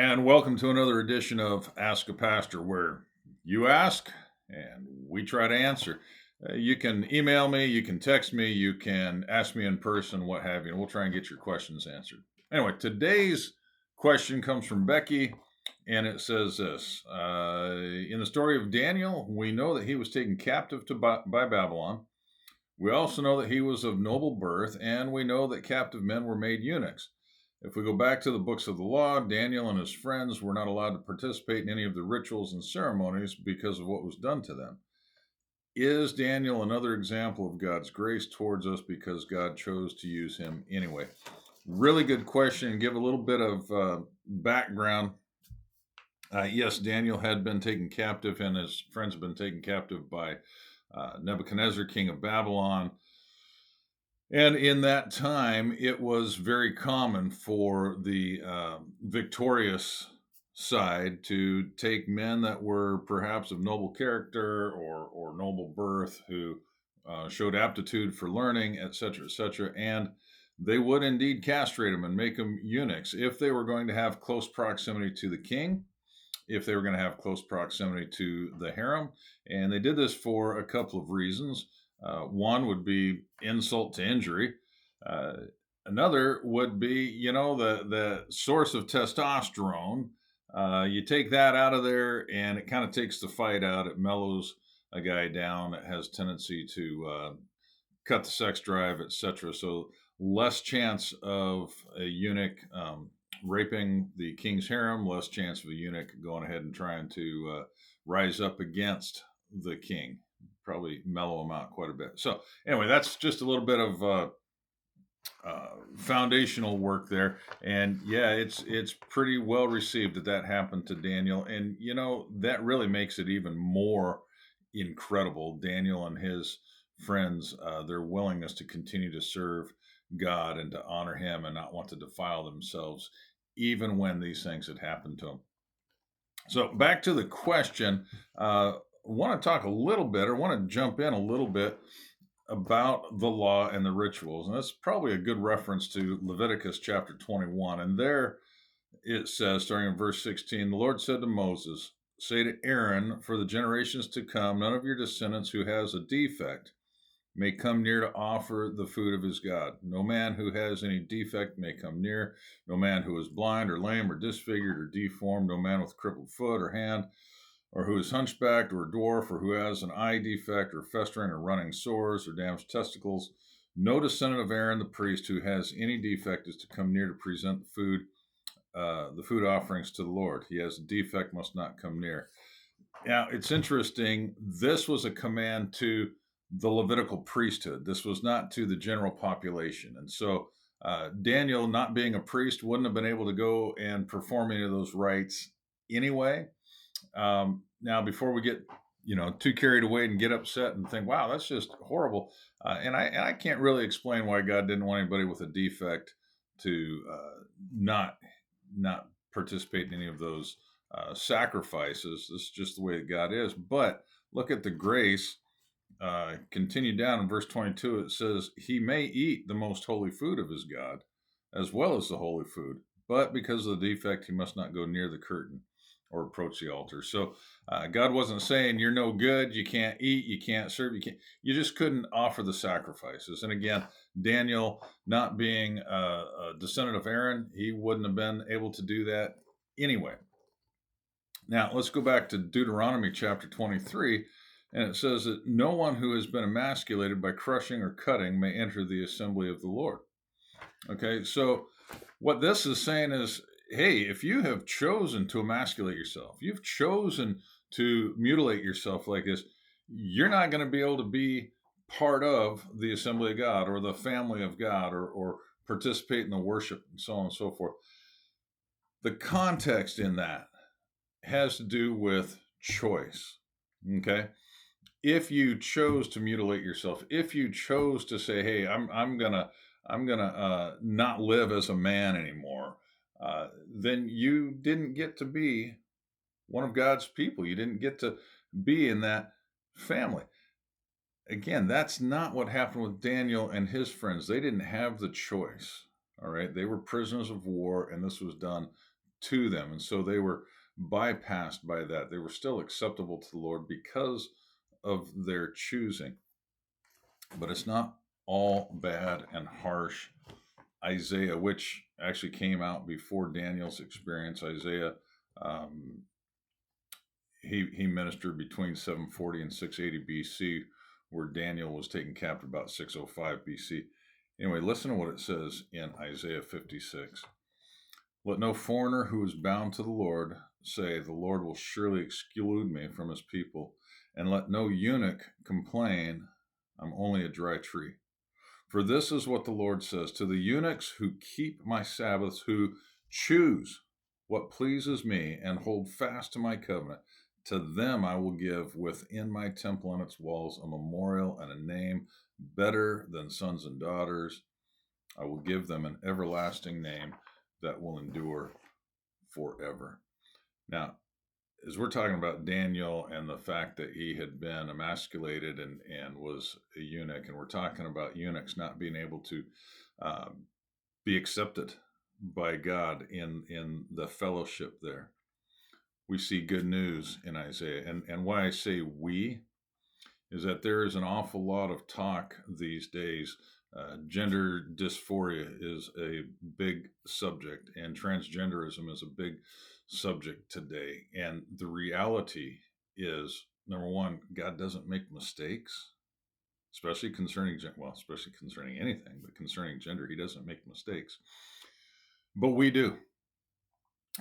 And welcome to another edition of Ask a Pastor, where you ask and we try to answer. You can email me, you can text me, you can ask me in person, what have you, and we'll try and get your questions answered. Anyway, today's question comes from Becky, and it says this In the story of Daniel, we know that he was taken captive by Babylon. We also know that he was of noble birth, and we know that captive men were made eunuchs. If we go back to the books of the law, Daniel and his friends were not allowed to participate in any of the rituals and ceremonies because of what was done to them. Is Daniel another example of God's grace towards us because God chose to use him anyway? Really good question. Give a little bit of background. Yes, Daniel had been taken captive, and his friends had been taken captive by Nebuchadnezzar, king of Babylon. And in that time, it was very common for the victorious side to take men that were perhaps of noble character or noble birth, who showed aptitude for learning, etc., and they would indeed castrate them and make them eunuchs if they were going to have close proximity to the king, if they were going to have close proximity to the harem. And they did this for a couple of reasons. One would be insult to injury. Uh, Another would be, the source of testosterone. You take that out of there, and it kind of takes the fight out. It mellows a guy down. It has tendency to cut the sex drive, etc. So less chance of a eunuch raping the king's harem, less chance of a eunuch going ahead and trying to rise up against the king. Probably mellow him out quite a bit. So anyway, that's just a little bit of foundational work there, and yeah, it's pretty well received that happened to Daniel, and that really makes it even more incredible. Daniel and his friends, their willingness to continue to serve God and to honor Him and not want to defile themselves, even when these things had happened to them. So back to the question. I want to talk a little bit, or want to jump in a little bit about the law and the rituals. And that's probably a good reference to Leviticus chapter 21. And there it says, starting in verse 16, the Lord said to Moses, say to Aaron, for the generations to come, none of your descendants who has a defect may come near to offer the food of his God. No man who has any defect may come near. No man who is blind or lame or disfigured or deformed. No man with crippled foot or hand, or who is hunchbacked, or a dwarf, or who has an eye defect, or festering or running sores, or damaged testicles. No descendant of Aaron the priest who has any defect is to come near to present the food offerings to the Lord. He has a defect, must not come near. Now, it's interesting. This was a command to the Levitical priesthood. This was not to the general population. And so Daniel, not being a priest, wouldn't have been able to go and perform any of those rites anyway. Now, before we get too carried away and get upset and think, "Wow, that's just horrible," and I can't really explain why God didn't want anybody with a defect to not participate in any of those sacrifices. This is just the way that God is. But look at the grace. Continue down in verse 22. It says, "He may eat the most holy food of his God, as well as the holy food, but because of the defect, he must not go near the curtain or approach the altar." So God wasn't saying you're no good, you can't eat, you can't serve, you just couldn't offer the sacrifices. And again, Daniel, not being a descendant of Aaron, he wouldn't have been able to do that anyway. Now let's go back to Deuteronomy chapter 23. And it says that no one who has been emasculated by crushing or cutting may enter the assembly of the Lord. Okay, so what this is saying is, hey, if you have chosen to emasculate yourself, you've chosen to mutilate yourself like this, you're not going to be able to be part of the assembly of God or the family of God, or participate in the worship and so on and so forth. The context in that has to do with choice. Okay, if you chose to mutilate yourself, if you chose to say, "Hey, I'm gonna not live as a man anymore," then you didn't get to be one of God's people. You didn't get to be in that family. Again, that's not what happened with Daniel and his friends. They didn't have the choice. All right, they were prisoners of war, and this was done to them. And so they were bypassed by that. They were still acceptable to the Lord because of their choosing. But it's not all bad and harsh. Isaiah, which actually came out before Daniel's experience, Isaiah, um, he ministered between 740 and 680 BC, where Daniel was taken captive about 605 BC. Anyway, listen to what it says in Isaiah 56. Let no foreigner who is bound to the Lord say, the Lord will surely exclude me from his people. And let no eunuch complain, I'm only a dry tree. For this is what the Lord says to the eunuchs who keep my Sabbaths, who choose what pleases me and hold fast to my covenant. To them I will give within my temple and its walls a memorial and a name better than sons and daughters. I will give them an everlasting name that will endure forever. Now, as we're talking about Daniel and the fact that he had been emasculated and was a eunuch, and we're talking about eunuchs not being able to be accepted by God in the fellowship there, we see good news in Isaiah. And why I say we is that there is an awful lot of talk these days. Gender dysphoria is a big subject, and transgenderism is a big subject today. And the reality is, number one, God doesn't make mistakes, especially concerning especially concerning anything, but concerning gender, he doesn't make mistakes. But we do.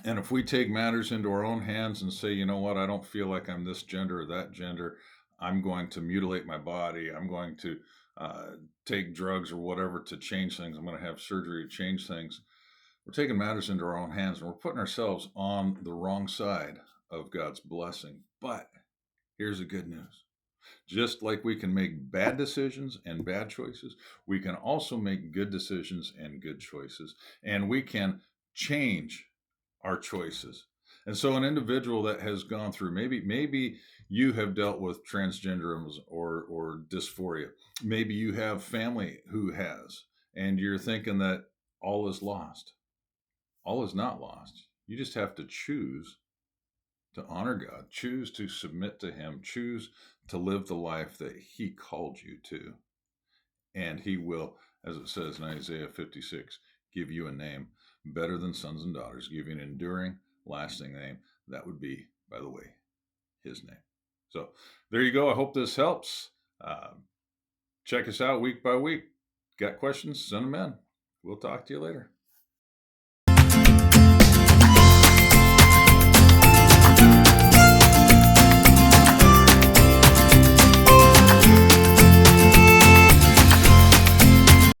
And if we take matters into our own hands and say, you know what, I don't feel like I'm this gender or that gender, I'm going to mutilate my body, I'm going to take drugs or whatever to change things, I'm going to have surgery to change things, we're taking matters into our own hands and we're putting ourselves on the wrong side of God's blessing. But here's the good news. Just like we can make bad decisions and bad choices, we can also make good decisions and good choices. And we can change our choices. And so an individual that has gone through, maybe you have dealt with transgenderism or dysphoria. Maybe you have family who has, and you're thinking that all is lost. All is not lost. You just have to choose to honor God, choose to submit to him, choose to live the life that he called you to. And he will, as it says in Isaiah 56, give you a name better than sons and daughters, give you an enduring, lasting name. That would be, by the way, his name. So there you go. I hope this helps. Check us out week by week. Got questions? Send them in. We'll talk to you later.